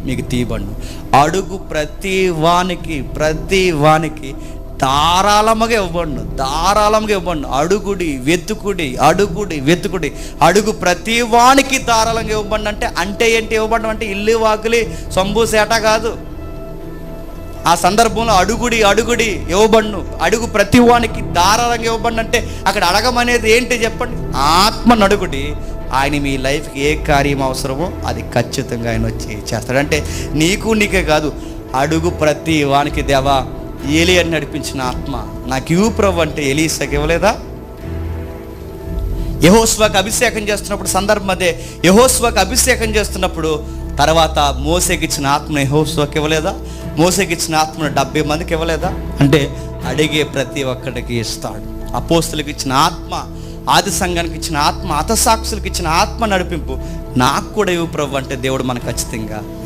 మీకు తీయబడును. అడుగు ప్రతి వానికి ధారాళముగా ఇవ్వబడును, ధారాళముగా ఇవ్వబడును. అడుగుడి వెతుకుడి. అడుగు ప్రతి వానికి ధారాళంగా ఇవ్వబడిన అంటే ఏంటి? ఇవ్వబడడం అంటే ఇల్లు వాకిలి సొంబు సేట కాదు. ఆ సందర్భంలో అడుగుడి ఇవ్వబడును. అడుగు ప్రతి వానికి ధారాళంగా ఇవ్వబడిన అంటే అక్కడ అడగమనేది ఏంటి చెప్పండి? ఆత్మను అడుగుడి. ఆయన మీ లైఫ్కి ఏ కార్యం అవసరమో అది ఖచ్చితంగా ఆయన వచ్చి చేస్తాడు. అంటే నీకే కాదు, అడుగు ప్రతి వానికి. దేవా, ఏలియాని నడిపించిన ఆత్మ నాకు ఇవ్వు ప్రభు అంటే ఎలీసాకి ఇవ్వలేదా? యెహోషువకు అభిషేకం చేస్తున్నప్పుడు సందర్భం అదే. యెహోషువకు అభిషేకం చేస్తున్నప్పుడు తర్వాత మోసేకి ఇచ్చిన ఆత్మను యెహోషువకి ఇవ్వలేదా? మోసేకి ఇచ్చిన ఆత్మను 70 మందికి ఇవ్వలేదా? అంటే అడిగే ప్రతి ఒక్కడికి ఇస్తాడు. అపోస్తులకు ఇచ్చిన ఆత్మ, ఆది సంఘానికి ఇచ్చిన ఆత్మ, హతసాక్షులకు ఇచ్చిన ఆత్మ నడిపింపు నాకు కూడా ఇవ్వు ప్రభు అంటే దేవుడు మనకు ఖచ్చితంగా ఇస్తాడు.